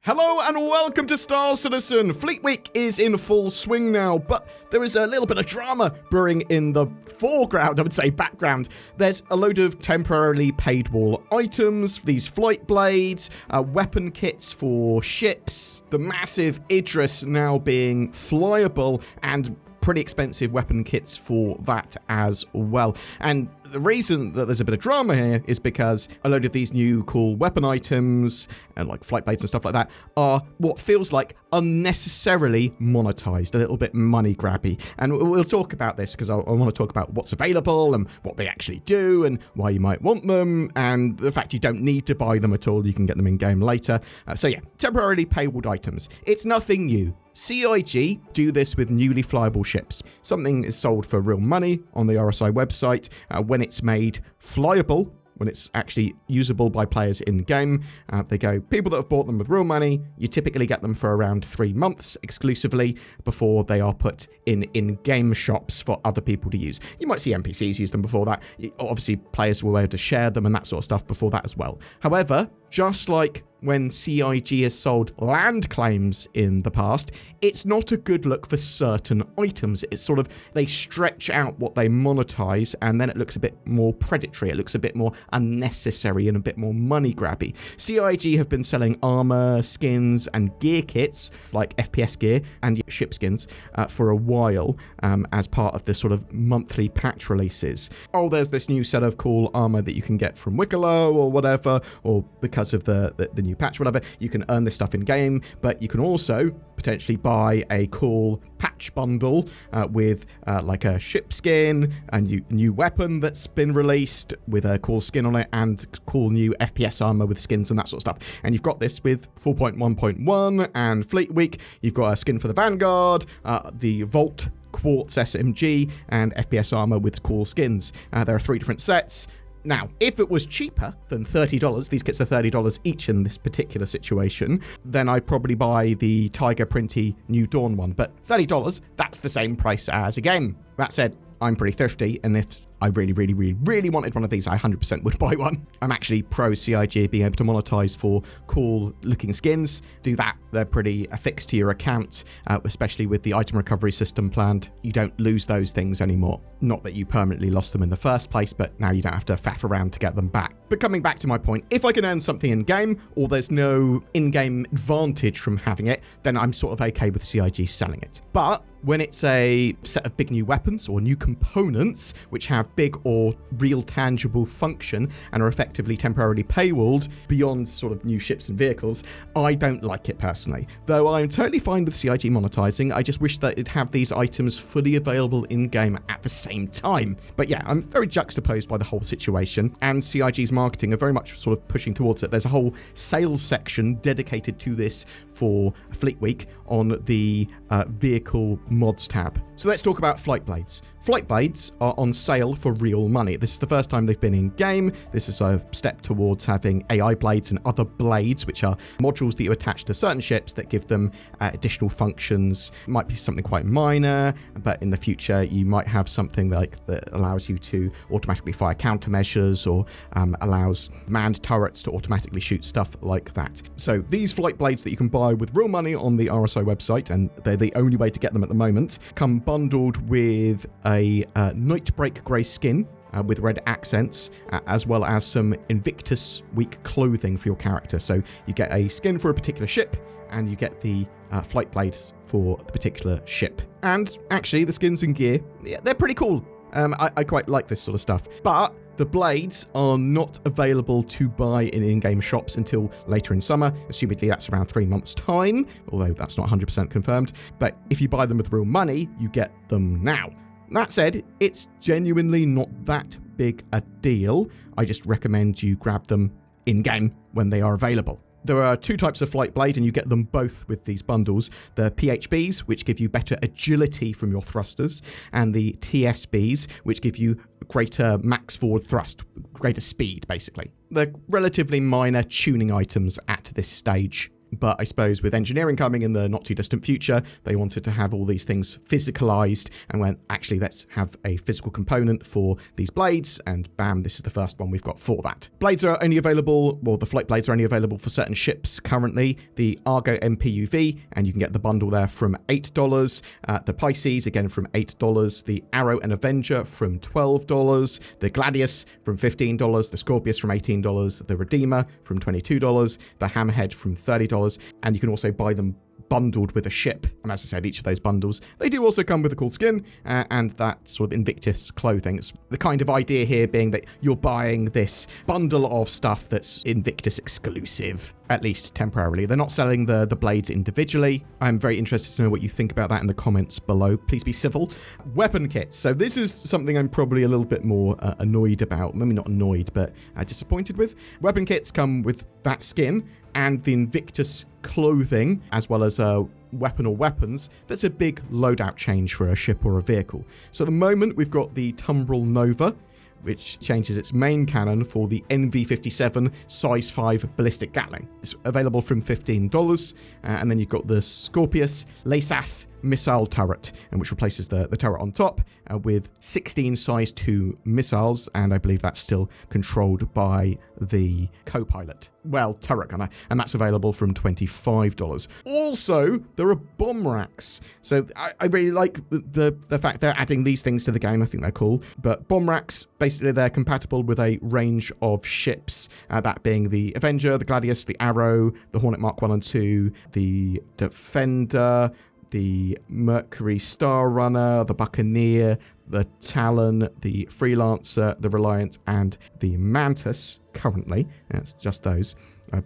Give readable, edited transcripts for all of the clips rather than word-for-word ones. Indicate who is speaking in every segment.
Speaker 1: Hello and welcome to Star Citizen! Fleet Week is in full swing now, but there is a little bit of drama brewing in the foreground, I would say background. There's a load of temporarily paywall items, these flight blades, weapon kits for ships, the massive Idris now being flyable, and pretty expensive weapon kits for that as well. And the reason that there's a bit of drama here is because a load of these new cool weapon items and like flight blades and stuff like that are what feels like unnecessarily monetized, a little bit money grabby. And we'll talk about this because I want to talk about what's available and what they actually do and why you might want them and the fact you don't need to buy them at all. You can get them in game later. So yeah, temporarily paywalled items. It's nothing new. CIG do this with newly flyable ships. Something is sold for real money on the RSI website. When it's made flyable, when it's actually usable by players in-game, they go, people that have bought them with real money, you typically get them for around 3 months exclusively before they are put in-game shops for other people to use. You might see NPCs use them before that. Obviously, players will be able to share them and that sort of stuff before that as well. However, just like when CIG has sold land claims in the past, it's not a good look for certain items. It's sort of, they stretch out what they monetize and then it looks a bit more predatory. It looks a bit more unnecessary and a bit more money grabby. CIG have been selling armor, skins and gear kits like FPS gear and ship skins for a while as part of this sort of monthly patch releases. Oh, there's this new set of cool armor that you can get from Wicklow or whatever, or because of the new patch, whatever, you can earn this stuff in game, but you can also potentially buy a cool patch bundle with like a ship skin, a new weapon that's been released with a cool skin on it, and cool new FPS armor with skins and that sort of stuff. And you've got this with 4.1.1 and Fleet Week. You've got a skin for the Vanguard, the Vault Quartz SMG, and FPS armor with cool skins. There are 3 different sets. Now, if it was cheaper than $30, these kits are $30 each in this particular situation, then I'd probably buy the Tiger Printy New Dawn one. But $30, that's the same price as a game. That said, I'm pretty thrifty, and if I really wanted one of these, I 100% would buy one. I'm actually pro CIG being able to monetize for cool looking skins. Do that. They're pretty affixed to your account, especially with the item recovery system planned. You don't lose those things anymore. Not that you permanently lost them in the first place, but now you don't have to faff around to get them back. But coming back to my point, if I can earn something in game or there's no in-game advantage from having it, then I'm sort of okay with CIG selling it. But when it's a set of big new weapons or new components which have big or real tangible function and are effectively temporarily paywalled beyond sort of new ships and vehicles, I don't like it personally. Though I'm totally fine with CIG monetizing, I just wish that it'd have these items fully available in-game at the same time. But yeah, I'm very juxtaposed by the whole situation, and CIG's marketing are very much sort of pushing towards it. There's a whole sales section dedicated to this for Fleet Week on the vehicle mods tab. So let's talk about flight blades. Flight blades are on sale for real money. This is the first time they've been in game. This is a step towards having AI blades and other blades, which are modules that you attach to certain ships that give them additional functions. It might be something quite minor, but in the future you might have something like that allows you to automatically fire countermeasures or allows manned turrets to automatically shoot stuff like that. So these flight blades that you can buy with real money on the RSI website, and they're the only way to get them at the moment, come bundled with a Nightbreak grey skin with red accents, as well as some Invictus Week clothing for your character. So you get a skin for a particular ship, and you get the flight blades for the particular ship. And actually, the skins and gear, yeah, they're pretty cool. I quite like this sort of stuff. But the blades are not available to buy in in-game shops until later in summer. Assumedly, that's around 3 months' time, although that's not 100% confirmed. But if you buy them with real money, you get them now. That said, it's genuinely not that big a deal. I just recommend you grab them in-game when they are available. There are 2 types of flight blade, and you get them both with these bundles. The PHBs, which give you better agility from your thrusters, and the TSBs, which give you greater max forward thrust, greater speed, basically. They're relatively minor tuning items at this stage. But I suppose with engineering coming in the not too distant future, they wanted to have all these things physicalized and went, actually, let's have a physical component for these blades. And bam, this is the first one we've got for that. Blades are only available, well, the float blades are only available for certain ships currently. The Argo MPUV, and you can get the bundle there from $8. The Pisces, again, from $8. The Arrow and Avenger from $12. The Gladius from $15. The Scorpius from $18. The Redeemer from $22. The Hammerhead from $30. And you can also buy them bundled with a ship. And as I said, each of those bundles, they do also come with a cool skin and that sort of Invictus clothing. It's the kind of idea here being that you're buying this bundle of stuff that's Invictus exclusive, at least temporarily. They're not selling the blades individually. I'm very interested to know what you think about that in the comments below. Please be civil. Weapon kits. So this is something I'm probably a little bit more annoyed about. Maybe not annoyed, but disappointed with. Weapon kits come with that skin and the Invictus clothing, as well as a weapon or weapons. That's a big loadout change for a ship or a vehicle. So at the moment, we've got the Tumbril Nova, which changes its main cannon for the NV-57 size 5 ballistic gatling. It's available from $15, and then you've got the Scorpius Lasath missile turret, and which replaces the turret on top with 16 size 2 missiles, and I believe that's still controlled by the co-pilot, well, turret gunner, and that's available from $25. Also, there are bomb racks. So I really like the fact they're adding these things to the game. I think they're cool. But bomb racks, basically, they're compatible with a range of ships, that being the Avenger, the Gladius, the Arrow, the Hornet Mark 1 and 2, the Defender, the Mercury Star Runner, the Buccaneer, the Talon, the Freelancer, the Reliant, and the Mantis currently. It's just those.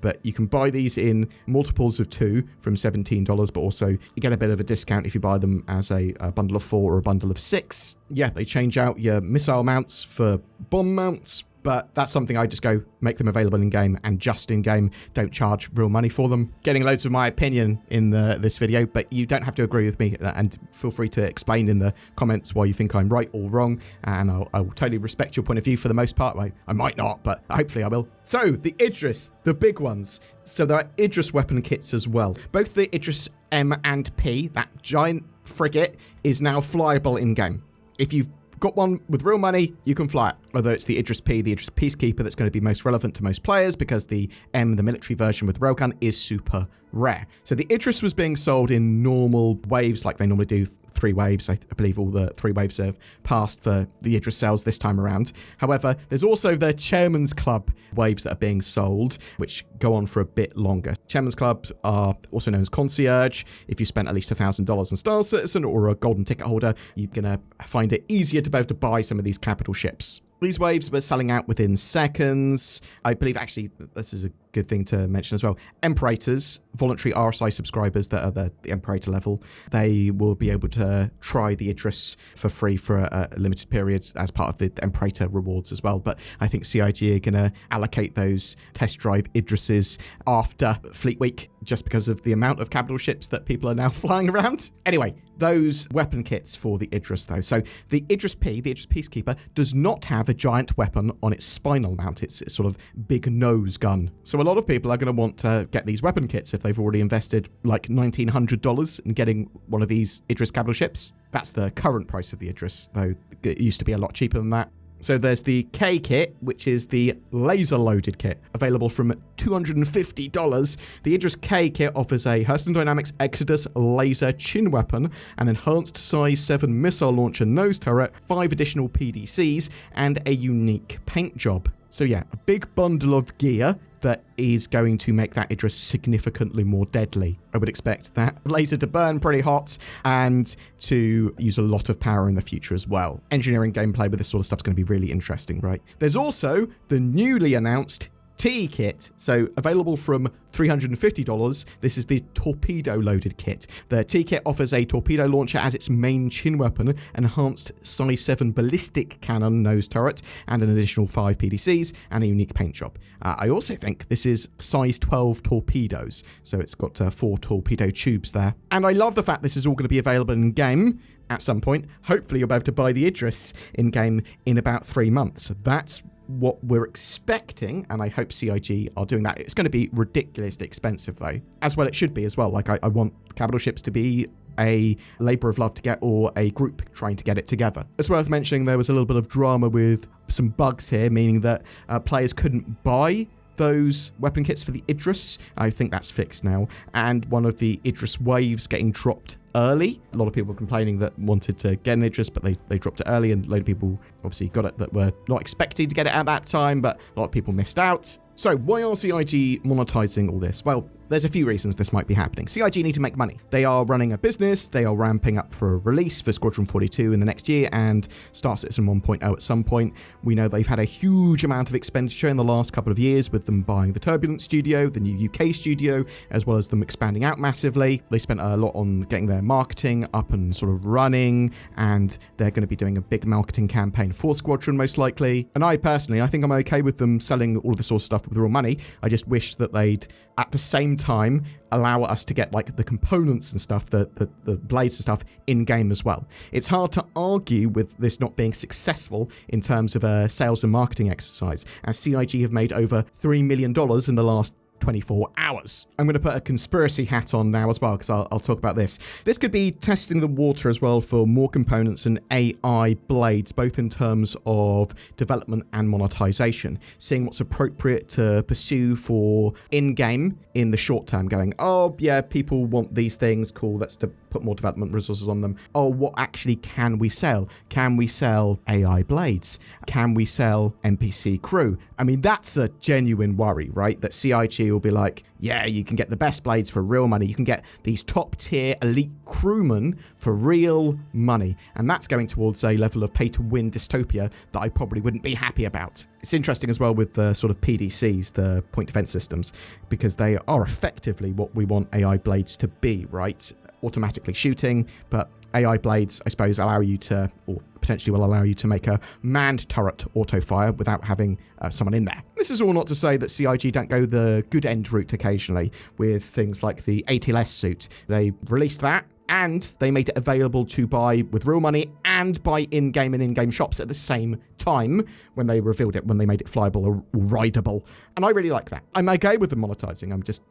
Speaker 1: But you can buy these in multiples of 2 from $17, but also you get a bit of a discount if you buy them as a bundle of 4 or a bundle of 6. Yeah, they change out your missile mounts for bomb mounts, but that's something I just go make them available in-game, and just in-game, don't charge real money for them. Getting loads of my opinion in this video, but you don't have to agree with me, and feel free to explain in the comments why you think I'm right or wrong, and I will totally respect your point of view for the most part. I might not, but hopefully I will. So, the Idris, the big ones. So there are Idris weapon kits as well. Both the Idris M and P, that giant frigate, is now flyable in-game. If you've got one with real money, you can fly it. Whether it's the Idris P, the Idris Peacekeeper, that's going to be most relevant to most players because the M, the military version with railgun, is super rare. So the Idris was being sold in normal waves, like they normally do 3 waves. I believe all the 3 waves have passed for the Idris sales this time around. However, there's also the Chairman's Club waves that are being sold, which go on for a bit longer. Chairman's Clubs are also known as Concierge. If you spent at least $1,000 on Star Citizen or a golden ticket holder, you're going to find it easier to be able to buy some of these capital ships. These waves were selling out within seconds. I believe, actually, this is a good thing to mention as well. Emperators, voluntary RSI subscribers that are the Emperator level, they will be able to try the Idris for free for a limited period as part of the Emperator rewards as well. But I think CIG are going to allocate those test drive Idrises after Fleet Week, just because of the amount of capital ships that people are now flying around. Anyway, those weapon kits for the Idris, though. So the Idris P, the Idris Peacekeeper, does not have a giant weapon on its spinal mount. It's sort of big nose gun. So a lot of people are going to want to get these weapon kits if they've already invested like $1,900 in getting one of these Idris capital ships. That's the current price of the Idris, though it used to be a lot cheaper than that. So there's the K kit, which is the laser-loaded kit, available from $250. The Idris K kit offers a Hurston Dynamics Exodus laser chin weapon, an enhanced size 7 missile launcher nose turret, 5 additional PDCs, and a unique paint job. So yeah, a big bundle of gear that is going to make that Idris significantly more deadly. I would expect that laser to burn pretty hot and to use a lot of power in the future as well. Engineering gameplay with this sort of stuff is going to be really interesting, right? There's also the newly announced T kit, so available from $350. This is the torpedo loaded kit. The T kit offers a torpedo launcher as its main chin weapon, enhanced size 7 ballistic cannon nose turret, and an additional 5 PDCs and a unique paint job. I also think this is size 12 torpedoes, so it's got 4 torpedo tubes there. And I love the fact this is all going to be available in game at some point. Hopefully you'll be able to buy the Idris in game in about 3 months. That's what we're expecting, and I hope CIG are doing that. It's going to be ridiculously expensive, though. As well, it should be as well. Like, I want capital ships to be a labor of love to get, or a group trying to get it together. It's worth mentioning there was a little bit of drama with some bugs here, meaning that players couldn't buy those weapon kits for the Idris. I think that's fixed now. And one of the Idris waves getting dropped early. A lot of people complaining that wanted to get an Idris, but they dropped it early, and a load of people obviously got it that were not expecting to get it at that time, but a lot of people missed out. So why are CIG monetizing all this? Well, there's a few reasons this might be happening. CIG need to make money. They are running a business. They are ramping up for a release for Squadron 42 in the next year and Star Citizen 1.0 at some point. We know they've had a huge amount of expenditure in the last couple of years with them buying the Turbulent studio, the new UK studio, as well as them expanding out massively. They spent a lot on getting their marketing up and sort of running, and they're going to be doing a big marketing campaign for Squadron most likely. And I think I'm okay with them selling all of this sort of stuff with real money. I just wish that they'd at the same time allow us to get like the components and stuff, the blades and stuff in game as well. It's hard to argue with this not being successful in terms of a sales and marketing exercise, as CIG have made over $3 million in the last 24 hours. I'm going to put a conspiracy hat on now as well, because I'll talk about this. This could be testing the water as well for more components and AI blades, both in terms of development and monetization, seeing what's appropriate to pursue for in-game in the short term, going, oh yeah, people want these things, cool, let's put more development resources on them. Oh, what actually can we sell? Can we sell AI blades? Can we sell NPC crew? I mean, that's a genuine worry, right? That CIG will be like, yeah, you can get the best blades for real money. You can get these top tier elite crewmen for real money. And that's going towards a level of pay to win dystopia that I probably wouldn't be happy about. It's interesting as well with the sort of PDCs, the point defense systems, because they are effectively what we want AI blades to be, right? Automatically shooting, but AI blades, I suppose, allow you to, or potentially will allow you to make a manned turret auto-fire without having someone in there. This is all not to say that CIG don't go the good end route occasionally with things like the ATLS suit. They released that, and they made it available to buy with real money and buy in-game and in-game shops at the same time when they revealed it, when they made it flyable or rideable. And I really like that. I'm okay with the monetizing. I'm just,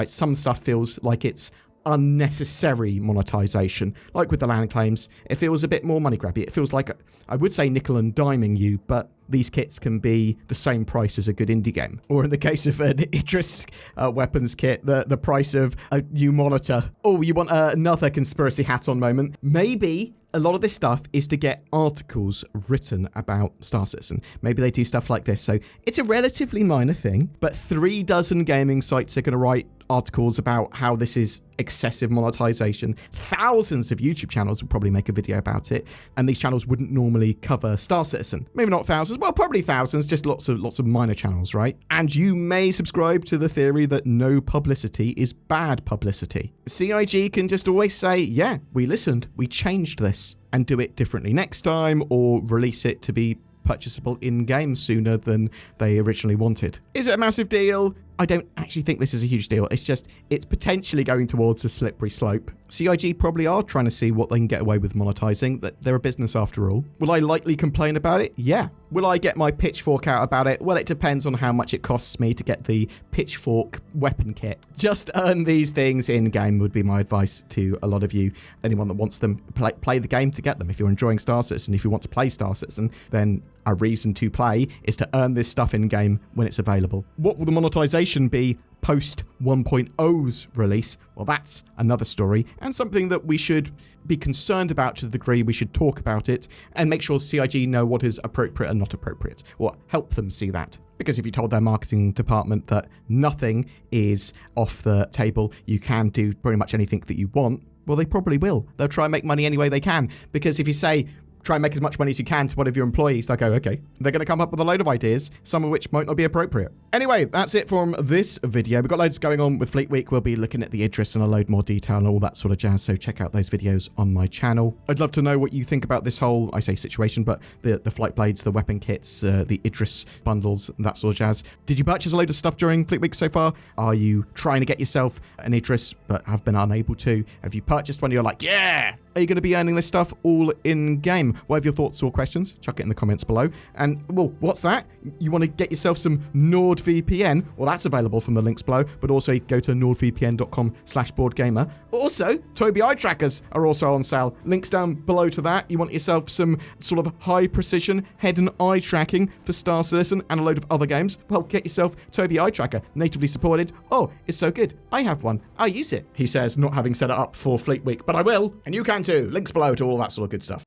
Speaker 1: some stuff feels like it's unnecessary monetization. Like with the land claims, it feels a bit more money grabby. It feels like, I would say nickel and diming you, but these kits can be the same price as a good indie game. Or in the case of an Idris weapons kit, the price of a new monitor. Oh, you want another conspiracy hat on moment? Maybe a lot of this stuff is to get articles written about Star Citizen. Maybe they do stuff like this. So it's a relatively minor thing, but 3 dozen gaming sites are going to write articles about how this is excessive monetization. Thousands of YouTube channels will probably make a video about it, and these channels wouldn't normally cover Star Citizen. Maybe not thousands, well, probably thousands, just lots of minor channels, right? And you may subscribe to the theory that no publicity is bad publicity. CIG can just always say, yeah, we listened, we changed this, and do it differently next time, or release it to be purchasable in-game sooner than they originally wanted. Is it a massive deal? I don't actually think this is a huge deal. It's just, it's potentially going towards a slippery slope. CIG probably are trying to see what they can get away with monetizing, that they're a business after all. Will I lightly complain about it? Yeah. Will I get my pitchfork out about it? Well, it depends on how much it costs me to get the pitchfork weapon kit. Just earn these things in-game would be my advice to a lot of you. Anyone that wants them, play the game to get them. If you're enjoying Star Citizen, if you want to play Star Citizen, then a reason to play is to earn this stuff in-game when it's available. What will the monetization be post 1.0's release? Well, that's another story, and something that we should be concerned about to the degree we should talk about it and make sure CIG know what is appropriate and not appropriate, or help them see that. Because if you told their marketing department that nothing is off the table, you can do pretty much anything that you want, well, they probably will. They'll try and make money any way they can, because if you say, try and make as much money as you can to one of your employees, they'll go, okay. They're going to come up with a load of ideas, some of which might not be appropriate. Anyway, that's it from this video. We've got loads going on with Fleet Week. We'll be looking at the Idris and a load more detail and all that sort of jazz, so check out those videos on my channel. I'd love to know what you think about this whole, I say situation, but the flight blades, the weapon kits, the Idris bundles, that sort of jazz. Did you purchase a load of stuff during Fleet Week so far? Are you trying to get yourself an Idris but have been unable to? Have you purchased one you're like, yeah, are you going to be earning this stuff all in-game? What have your thoughts or questions? Chuck it in the comments below. And, well, what's that? You want to get yourself some NordVPN? Well, that's available from the links below, but also go to nordvpn.com/BoredGamer. Also, Tobii eye trackers are also on sale. Links down below to that. You want yourself some sort of high-precision head and eye tracking for Star Citizen and a load of other games? Well, get yourself Tobii eye tracker, natively supported. Oh, it's so good. I have one. I'll use it, he says, not having set it up for Fleet Week, but I will. And you can too. Links below to all that sort of good stuff.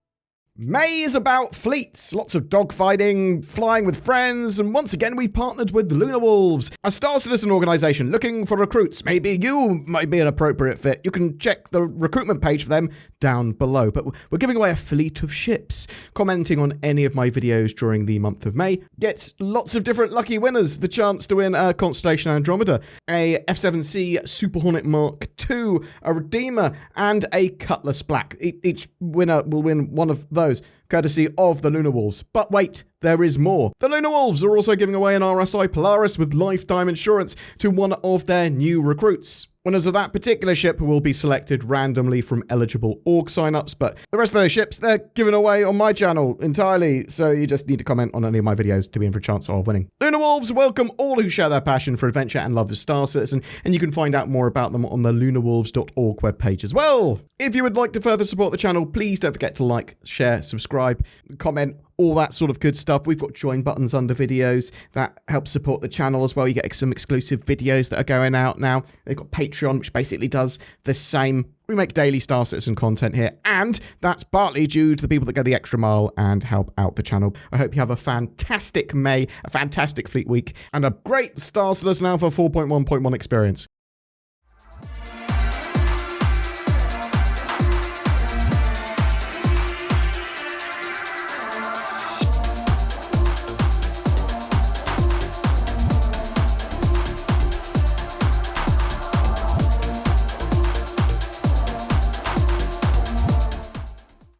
Speaker 1: May is about fleets, lots of dogfighting, flying with friends, and once again we've partnered with the Lunar Wolves, a Star Citizen organisation looking for recruits. Maybe you might be an appropriate fit. You can check the recruitment page for them down below. But we're giving away a fleet of ships. Commenting on any of my videos during the month of May gets lots of different lucky winners. The chance to win a Constellation Andromeda, a F7C Super Hornet Mark II, a Redeemer, and a Cutlass Black. Each winner will win one of those, courtesy of the Lunar Wolves. But wait, there is more. The Lunar Wolves are also giving away an RSI Polaris with lifetime insurance to one of their new recruits. Winners of that particular ship will be selected randomly from eligible org signups, but the rest of those ships, they're given away on my channel entirely, so you just need to comment on any of my videos to be in for a chance of winning. Lunar Wolves welcome all who share their passion for adventure and love of Star Citizen, and you can find out more about them on the lunarwolves.org webpage as well. If you would like to further support the channel, please don't forget to like, share, subscribe, comment, all that sort of good stuff. We've got join buttons under videos that help support the channel as well. You get some exclusive videos that are going out now. They've got Patreon, which basically does the same. We make daily Star Citizen content here, and that's partly due to the people that go the extra mile and help out the channel. I hope you have a fantastic May, a fantastic Fleet Week, and a great Star Citizen Alpha 4.1.1 experience.